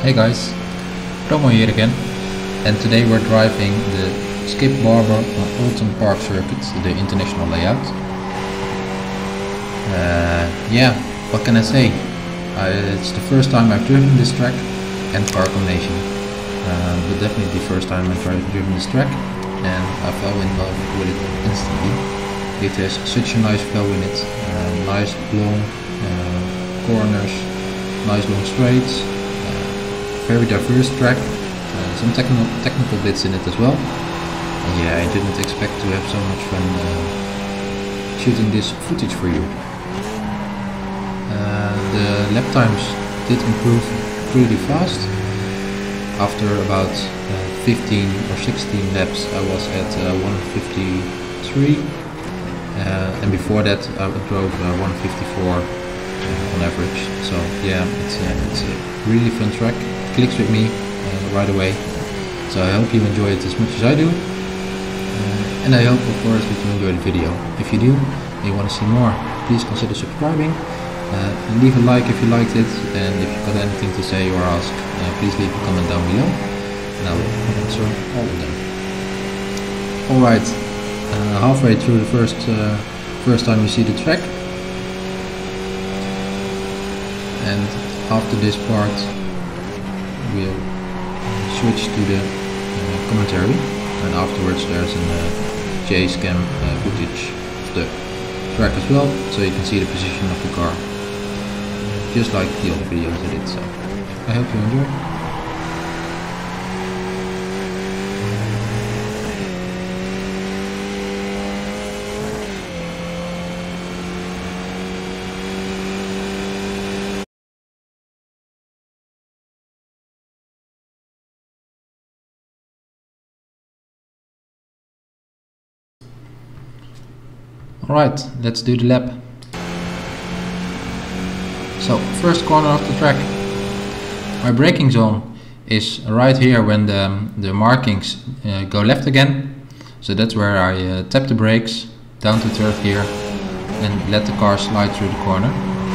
Hey guys, Promo here again, and today we're driving the Skip Barber on Oulton Park Circuit, the international layout. Yeah, what can I say? It's the first time I've driven this track and car combination, but definitely the first time I've driven this track, and I fell in love with it instantly. It has such a nice flow in it, nice long corners, nice long straights. Very diverse track, some technical bits in it as well. And yeah, I didn't expect to have so much fun shooting this footage for you. The lap times did improve pretty fast. After about 15 or 16 laps I was at 153, and before that I drove 154 on average. So yeah, it's a really fun track. Clicks with me right away, so I hope you enjoy it as much as I do, and I hope of course that you enjoy the video. If you do and you want to see more, please consider subscribing, leave a like if you liked it, and if you've got anything to say or ask, please leave a comment down below and I will answer all of them. Alright, halfway through the first time you see the track, and after this part we'll switch to the commentary, and afterwards there's a chase cam footage of the track as well, so you can see the position of the car, just like the other videos I did. So I hope you enjoy. Alright, let's do the lap. So, first corner of the track. My braking zone is right here when the markings go left again. So that's where I tap the brakes down to third gear and let the car slide through the corner.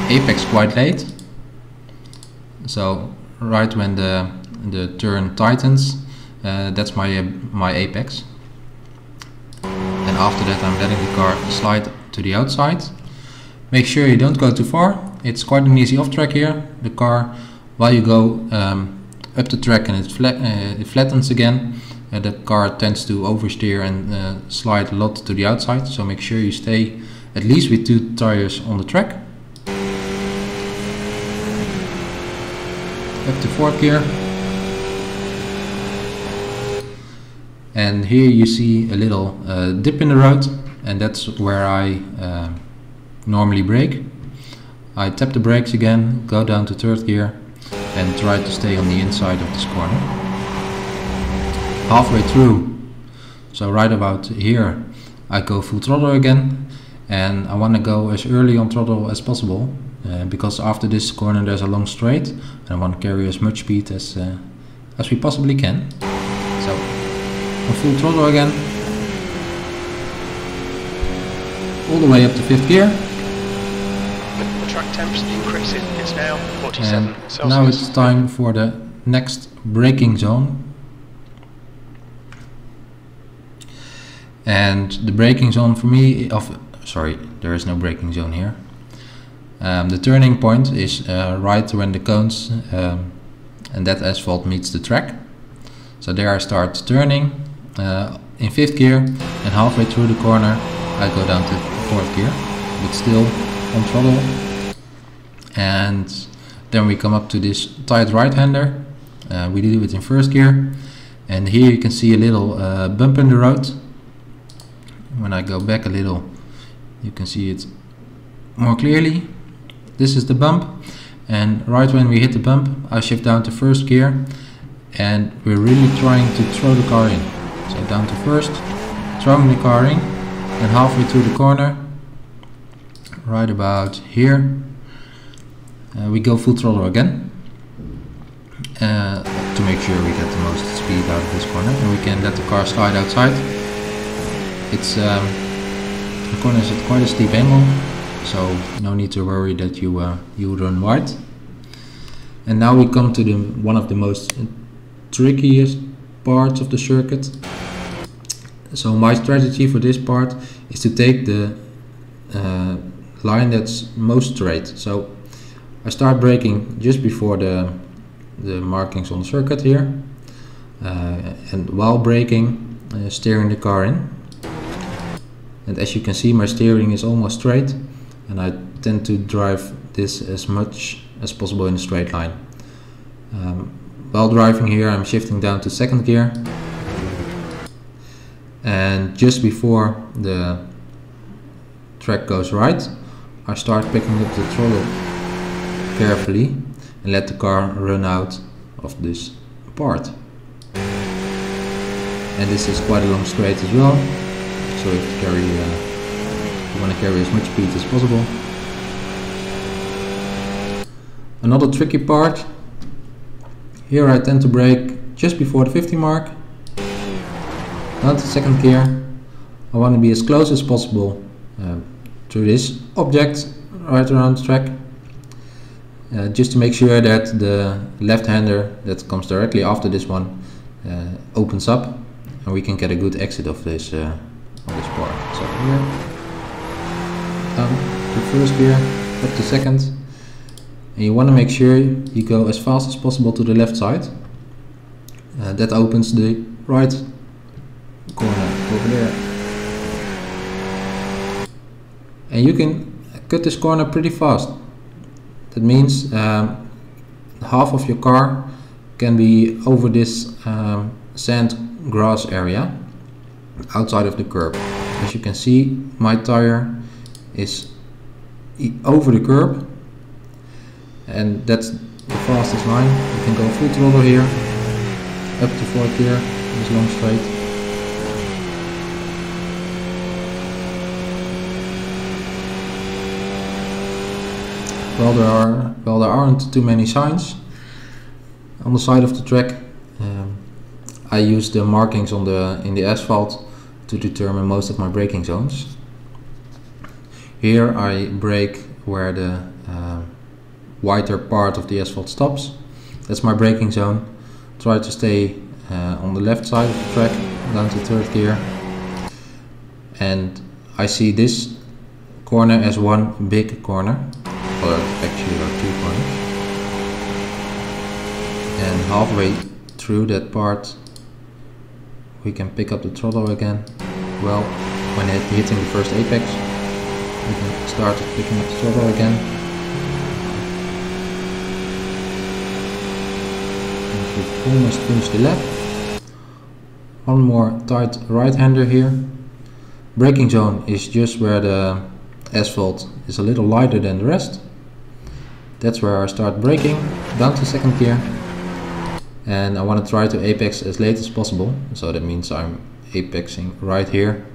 Apex quite late. So right when the turn tightens, that's my apex. And after that I'm letting the car slide to the outside. Make sure you don't go too far. It's quite an easy off track here. The car, while you go up the track and it flattens again, the car tends to oversteer and slide a lot to the outside. So make sure you stay at least with 2 tires on the track. Up to fourth gear. And here you see a little dip in the road, and that's where I normally brake. I tap the brakes again, go down to third gear and try to stay on the inside of this corner. Halfway through, so right about here, I go full throttle again, and I want to go as early on throttle as possible, because after this corner there's a long straight and I want to carry as much speed as we possibly can. So on full throttle again, all the way up to fifth gear. The track temps increasing, it's now 47 Celsius. Now it's time for the next braking zone. And the braking zone for me, sorry, there is no braking zone here. The turning point is right when the cones and that asphalt meets the track. So there I start turning in fifth gear, and halfway through the corner I go down to fourth gear, but still on throttle. And then we come up to this tight right-hander. We do it in first gear, and here you can see a little bump in the road. When I go back a little, you can see it more clearly. This is the bump, and right when we hit the bump I shift down to first gear, and we're really trying to throw the car in. So down to first, throwing the car in, and halfway through the corner, right about here, we go full throttle again, to make sure we get the most speed out of this corner, and we can let the car slide outside. It's the corner is at quite a steep angle, so no need to worry that you run wide. And now we come to one of the most trickiest parts of the circuit. So my strategy for this part is to take the line that's most straight. So I start braking just before the markings on the circuit here, and while braking, steering the car in. And as you can see, my steering is almost straight, and I tend to drive this as much as possible in a straight line. While driving here, I'm shifting down to second gear, and just before the track goes right, I start picking up the throttle carefully and let the car run out of this part. And this is quite a long straight as well, so you have to carry, you want to carry as much speed as possible. Another tricky part, here I tend to brake just before the 50 mark, down to second gear. I want to be as close as possible to this object right around the track, just to make sure that the left-hander that comes directly after this one opens up, and we can get a good exit of this part. So here, down to first gear, up to second. And you want to make sure you go as fast as possible to the left side. That opens the right corner over there. And you can cut this corner pretty fast. That means half of your car can be over this sand grass area outside of the curb. As you can see, my tire is over the curb, and that's the fastest line. You can go full throttle here, up to fourth gear, this long straight. Well, there aren't too many signs on the side of the track. I use the markings in the asphalt to determine most of my braking zones. Here I brake where the whiter part of the asphalt stops. That's my braking zone. Try to stay on the left side of the track, down to third gear. And I see this corner as one big corner, or actually there are two corners. And halfway through that part, we can pick up the throttle again. Well, when hitting the first apex, we can start picking up the throttle again. We've almost finished the lap. One more tight right-hander here. Braking zone is just where the asphalt is a little lighter than the rest. That's where I start braking, down to second gear. And I want to try to apex as late as possible, so that means I'm apexing right here.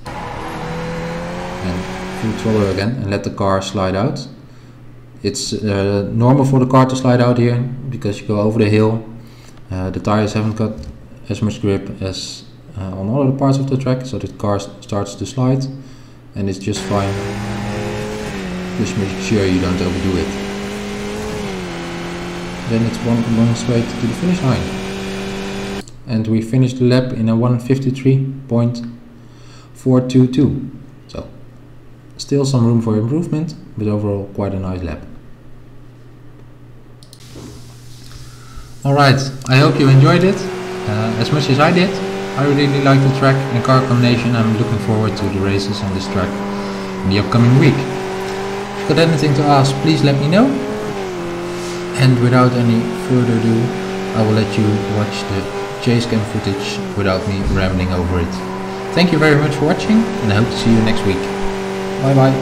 And full throttle again and let the car slide out. It's normal for the car to slide out here because you go over the hill. The tires haven't got as much grip as on all other parts of the track, so the car starts to slide, and it's just fine. Just make sure you don't overdo it. Then it's one long straight to the finish line. And we finished the lap in a 1:53.422. So still some room for improvement, but overall quite a nice lap. Alright, I hope you enjoyed it as much as I did. I really like the track and car combination. I'm looking forward to the races on this track in the upcoming week. If you've got anything to ask, please let me know. And without any further ado, I will let you watch the chase cam footage without me rambling over it. Thank you very much for watching, and I hope to see you next week. Bye bye.